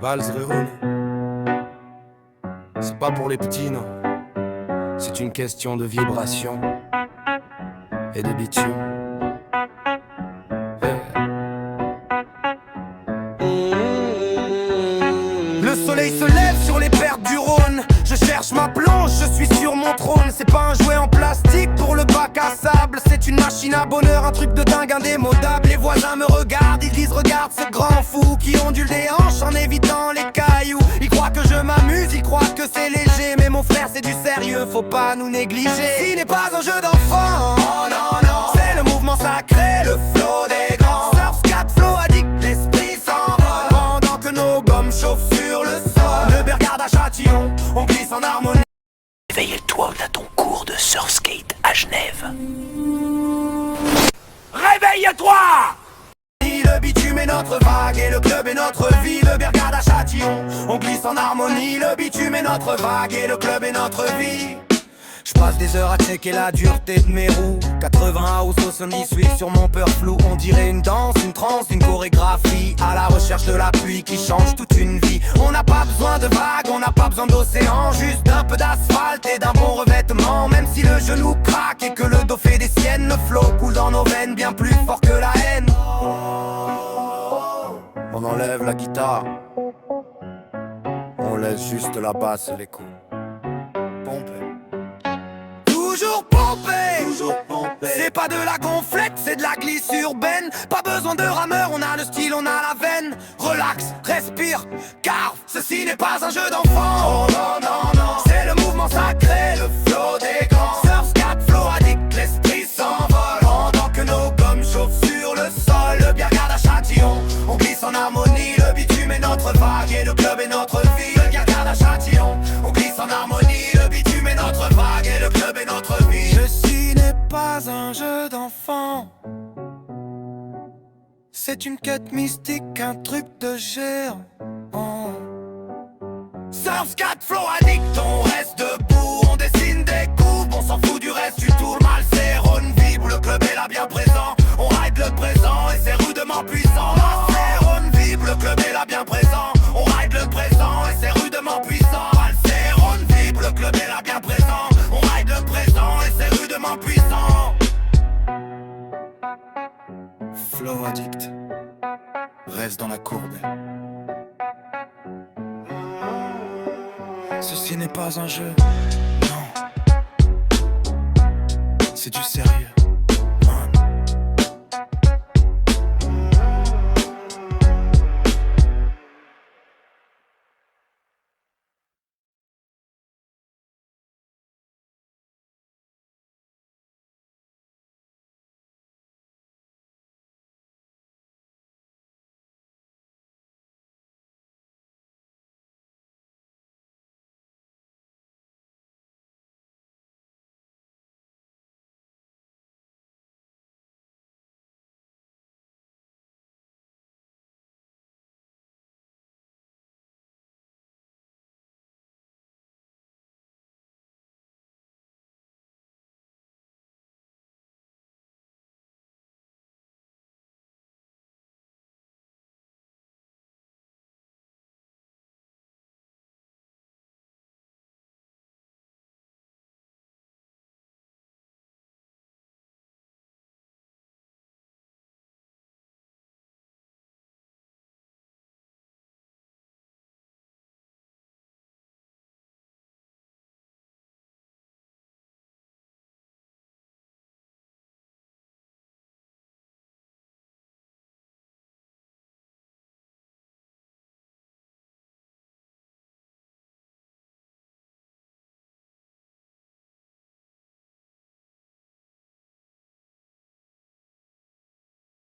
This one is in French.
Vals Rérone. C'est pas pour les petits, non. C'est une question de vibration et de bitume. Le soleil se lève sur les pertes du Rhône. Je cherche ma planche, je suis sur mon trône. C'est pas un jouet en plastique pour le bac à sable. C'est une machine à bonheur, un truc de dingue indémodable. Les voisins me regardent, ils disent regarde ce grand fou qui ondule des hanches en évitant les cailloux. Ils croient que je m'amuse, ils croient que c'est léger. Mais mon frère c'est du sérieux, faut pas nous négliger. Il n'est pas un jeu d'enfant, oh non non. C'est le mouvement sacré, le flow des grands. Surf, scat, flow addict, l'esprit s'envole. Pendant que nos gommes chauffent sur le sol. Le Bergade à Châtillon, on glisse en harmonie. Réveille-toi, on a ton cours de surf skate à Genève. Réveille-toi! Le bitume est notre vague et le club est notre vie. Le Bergade à Châtillon, on glisse en harmonie. Le bitume est notre vague et le club est notre vie. Je passe des heures à checker la dureté de mes roues. 80 house au 78 sur mon peur flou. On dirait une danse, une transe, une chorégraphie. À la recherche de la pluie qui change toute une vie. On n'a pas besoin de vagues, on n'a pas besoin d'océan. Juste d'un peu d'asphalte et d'un bon revêtement. Même si le genou craque et que le dos fait des siennes, le flow coule dans nos veines bien plus fort que la haine. On enlève la guitare, on laisse juste la basse et les coups. Pomper. Toujours pompé, c'est pas de la gonflette, c'est de la glisse urbaine. Pas besoin de rameur, on a le style, on a la veine. Relax, respire, car ceci n'est pas un jeu d'enfant. Oh non, non, non, c'est le mouvement sacré, le flow des grands. Surf, scat, flow addict, l'esprit s'envole. Pendant que nos gommes chauffent sur le sol. Le Bergade à Châtillon, on glisse en harmonie. Le bitume est notre vague et le club est notre vie. Le Bergade à Châtillon, on glisse en harmonie. Le bitume est notre vague et le club est notre vie. Ceci n'est pas un jeu d'enfant, c'est une quête mystique, un truc de géant. Surf, scat, flow addict, on reste debout, on dessine des coups, on s'en fout du reste, du tout le mal c'est Rhône vibre, le club est là bien présent, on ride le présent et c'est rudement puissant. C'est Rhône vibre, le club est là bien présent, on ride le présent et c'est rudement puissant. C'est Rhône vibre, le club est là bien présent, on ride le présent et c'est rudement puissant. Flow addict, reste dans la courbe. Ceci n'est pas un jeu, non, c'est du sérieux.